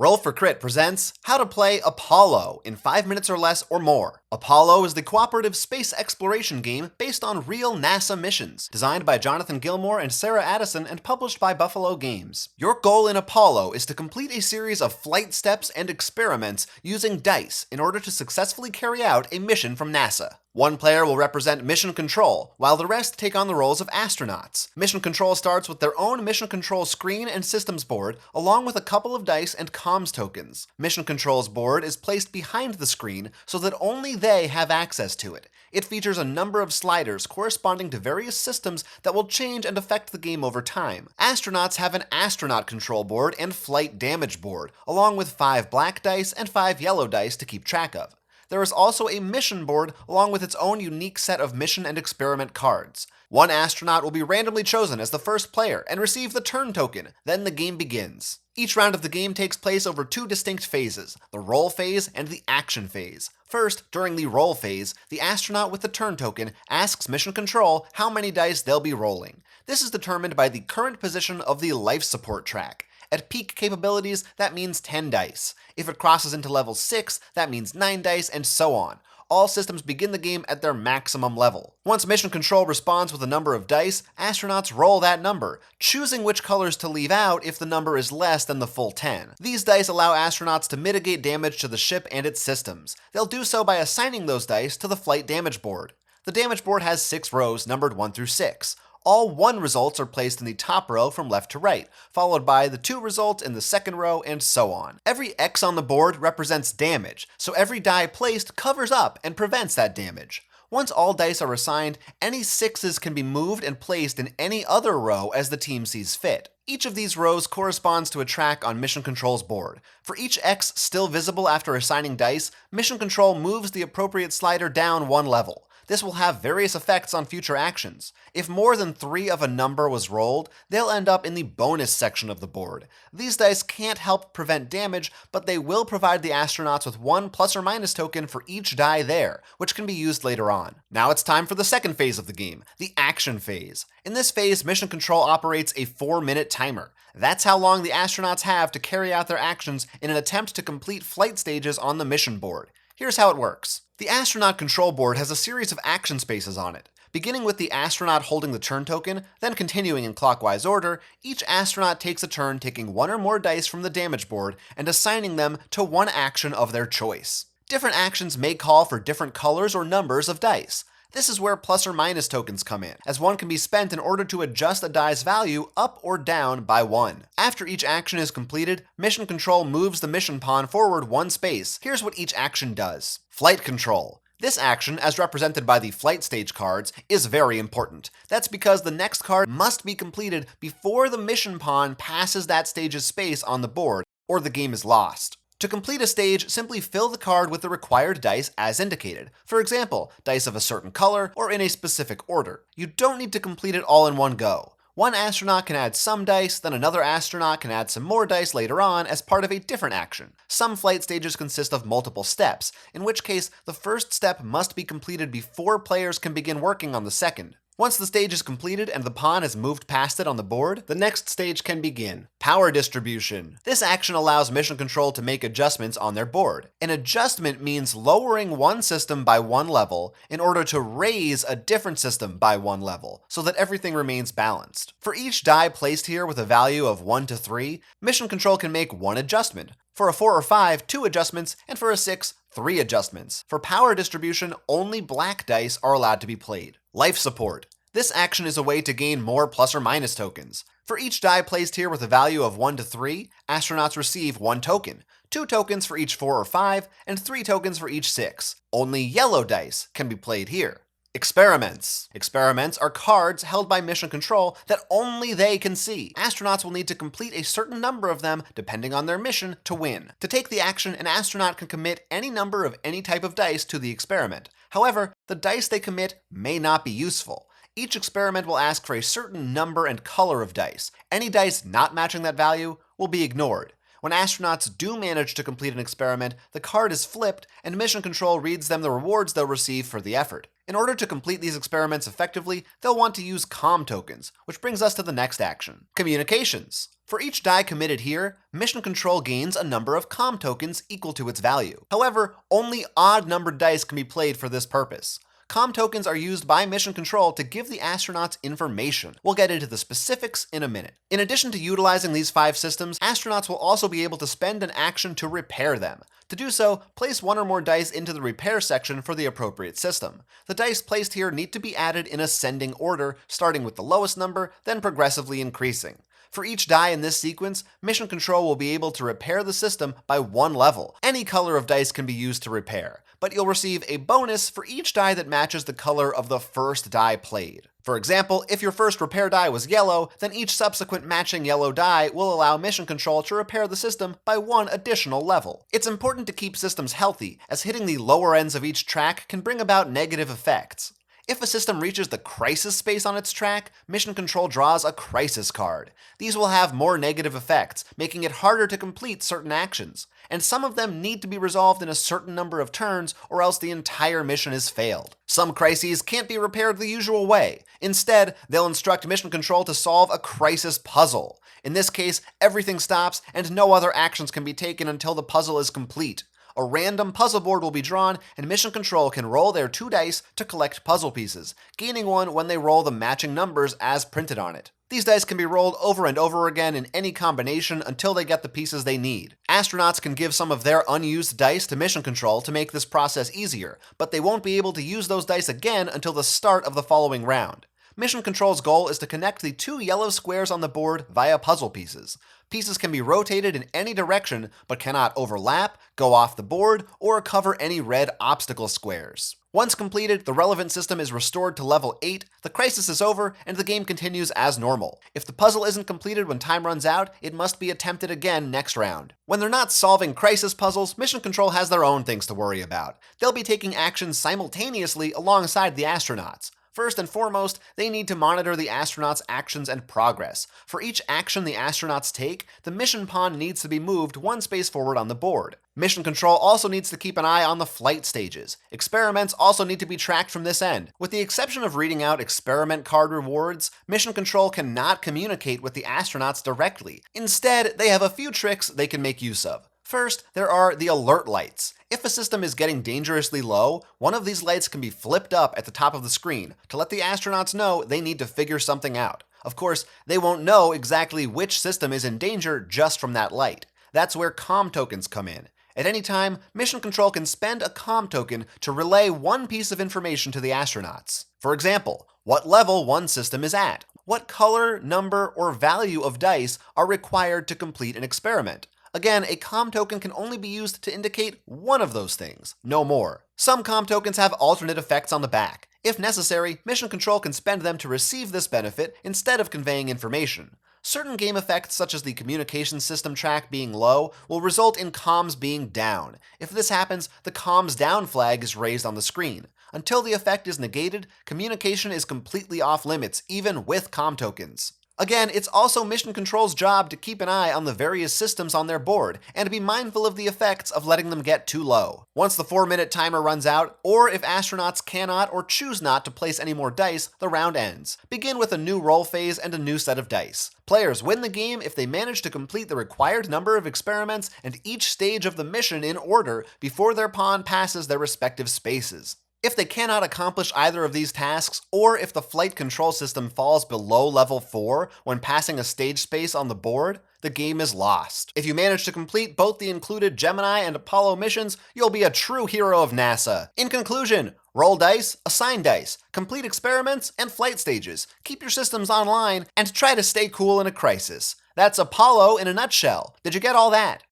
Roll for Crit presents How to Play Apollo in 5 minutes or less or more. Apollo is the cooperative space exploration game based on real NASA missions, designed by Jonathan Gilmour and Sarah Addison and published by Buffalo Games. Your goal in Apollo is to complete a series of flight steps and experiments using dice in order to successfully carry out a mission from NASA. One player will represent Mission Control, while the rest take on the roles of astronauts. Mission Control starts with their own Mission Control screen and systems board, along with a couple of dice and comms tokens. Mission Control's board is placed behind the screen so that only they have access to it. It features a number of sliders corresponding to various systems that will change and affect the game over time. Astronauts have an astronaut control board and flight damage board, along with 5 black dice and 5 yellow dice to keep track of. There is also a mission board along with its own unique set of mission and experiment cards. One astronaut will be randomly chosen as the first player and receive the turn token. Then the game begins. Each round of the game takes place over 2 distinct phases, the roll phase and the action phase. First, during the roll phase, the astronaut with the turn token asks Mission Control how many dice they'll be rolling. This is determined by the current position of the life support track. At peak capabilities, that means 10 dice. If it crosses into level 6, that means 9 dice, and so on. All systems begin the game at their maximum level. Once Mission Control responds with a number of dice, astronauts roll that number, choosing which colors to leave out if the number is less than the full 10. These dice allow astronauts to mitigate damage to the ship and its systems. They'll do so by assigning those dice to the flight damage board. The damage board has 6 rows numbered 1 through 6. All 1 results are placed in the top row from left to right, followed by the 2 results in the second row, and so on. Every X on the board represents damage, so every die placed covers up and prevents that damage. Once all dice are assigned, any 6s can be moved and placed in any other row as the team sees fit. Each of these rows corresponds to a track on Mission Control's board. For each X still visible after assigning dice, Mission Control moves the appropriate slider down 1 level. This will have various effects on future actions. If more than 3 of a number was rolled, they'll end up in the bonus section of the board. These dice can't help prevent damage, but they will provide the astronauts with 1 plus or minus token for each die there, which can be used later on. Now it's time for the second phase of the game, the action phase. In this phase, Mission Control operates a 4-minute timer. That's how long the astronauts have to carry out their actions in an attempt to complete flight stages on the mission board. Here's how it works. The astronaut control board has a series of action spaces on it. Beginning with the astronaut holding the turn token, then continuing in clockwise order, each astronaut takes a turn taking 1 or more dice from the damage board and assigning them to 1 action of their choice. Different actions may call for different colors or numbers of dice. This is where plus or minus tokens come in, as 1 can be spent in order to adjust a die's value up or down by 1. After each action is completed, Mission Control moves the mission pawn forward 1 space. Here's what each action does. Flight Control. This action, as represented by the flight stage cards, is very important. That's because the next card must be completed before the mission pawn passes that stage's space on the board, or the game is lost. To complete a stage, simply fill the card with the required dice as indicated. For example, dice of a certain color or in a specific order. You don't need to complete it all in one go. One astronaut can add some dice, then another astronaut can add some more dice later on as part of a different action. Some flight stages consist of multiple steps, in which case the first step must be completed before players can begin working on the second. Once the stage is completed and the pawn has moved past it on the board, the next stage can begin. Power distribution. This action allows Mission Control to make adjustments on their board. An adjustment means lowering one system by 1 level in order to raise a different system by 1 level, so that everything remains balanced. For each die placed here with a value of 1 to 3, Mission Control can make 1 adjustment. For a 4 or 5, 2 adjustments, and for a 6, 3 adjustments. For power distribution, only black dice are allowed to be played. Life support. This action is a way to gain more plus or minus tokens. For each die placed here with a value of 1 to 3, astronauts receive 1 token, 2 tokens for each 4 or 5, and 3 tokens for each 6. Only yellow dice can be played here. Experiments. Experiments are cards held by Mission Control that only they can see. Astronauts will need to complete a certain number of them depending on their mission to win. To take the action, an astronaut can commit any number of any type of dice to the experiment. However, the dice they commit may not be useful. Each experiment will ask for a certain number and color of dice. Any dice not matching that value will be ignored. When astronauts do manage to complete an experiment, the card is flipped and Mission Control reads them the rewards they'll receive for the effort. In order to complete these experiments effectively, they'll want to use comm tokens, which brings us to the next action. Communications. For each die committed here, Mission Control gains a number of comm tokens equal to its value. However, only odd-numbered dice can be played for this purpose. Comm tokens are used by Mission Control to give the astronauts information. We'll get into the specifics in a minute. In addition to utilizing these 5 systems, astronauts will also be able to spend an action to repair them. To do so, place 1 or more dice into the repair section for the appropriate system. The dice placed here need to be added in ascending order, starting with the lowest number, then progressively increasing. For each die in this sequence, Mission Control will be able to repair the system by 1 level. Any color of dice can be used to repair, but you'll receive a bonus for each die that matches the color of the first die played. For example, if your first repair die was yellow, then each subsequent matching yellow die will allow Mission Control to repair the system by 1 additional level. It's important to keep systems healthy, as hitting the lower ends of each track can bring about negative effects. If a system reaches the crisis space on its track, Mission Control draws a crisis card. These will have more negative effects, making it harder to complete certain actions, and some of them need to be resolved in a certain number of turns or else the entire mission is failed. Some crises can't be repaired the usual way. Instead, they'll instruct Mission Control to solve a crisis puzzle. In this case, everything stops and no other actions can be taken until the puzzle is complete. A random puzzle board will be drawn, and Mission Control can roll their 2 dice to collect puzzle pieces, gaining 1 when they roll the matching numbers as printed on it. These dice can be rolled over and over again in any combination until they get the pieces they need. Astronauts can give some of their unused dice to Mission Control to make this process easier, but they won't be able to use those dice again until the start of the following round. Mission Control's goal is to connect the 2 yellow squares on the board via puzzle pieces. Pieces can be rotated in any direction, but cannot overlap, go off the board, or cover any red obstacle squares. Once completed, the relevant system is restored to level 8, the crisis is over, and the game continues as normal. If the puzzle isn't completed when time runs out, it must be attempted again next round. When they're not solving crisis puzzles, Mission Control has their own things to worry about. They'll be taking actions simultaneously alongside the astronauts. First and foremost, they need to monitor the astronauts' actions and progress. For each action the astronauts take, the mission pawn needs to be moved 1 space forward on the board. Mission Control also needs to keep an eye on the flight stages. Experiments also need to be tracked from this end. With the exception of reading out experiment card rewards, Mission Control cannot communicate with the astronauts directly. Instead, they have a few tricks they can make use of. First, there are the alert lights. If a system is getting dangerously low, one of these lights can be flipped up at the top of the screen to let the astronauts know they need to figure something out. Of course, they won't know exactly which system is in danger just from that light. That's where comm tokens come in. At any time, Mission Control can spend a comm token to relay 1 piece of information to the astronauts. For example, what level one system is at, what color, number, or value of dice are required to complete an experiment. Again, a comm token can only be used to indicate one of those things, no more. Some comm tokens have alternate effects on the back. If necessary, Mission Control can spend them to receive this benefit instead of conveying information. Certain game effects, such as the communication system track being low, will result in comms being down. If this happens, the comms down flag is raised on the screen. Until the effect is negated, communication is completely off limits, even with comm tokens. Again, it's also Mission Control's job to keep an eye on the various systems on their board, and to be mindful of the effects of letting them get too low. Once the 4-minute timer runs out, or if astronauts cannot or choose not to place any more dice, the round ends. Begin with a new roll phase and a new set of dice. Players win the game if they manage to complete the required number of experiments and each stage of the mission in order before their pawn passes their respective spaces. If they cannot accomplish either of these tasks, or if the flight control system falls below level 4 when passing a stage space on the board, the game is lost. If you manage to complete both the included Gemini and Apollo missions, you'll be a true hero of NASA. In conclusion, roll dice, assign dice, complete experiments, and flight stages. Keep your systems online, and try to stay cool in a crisis. That's Apollo in a nutshell. Did you get all that?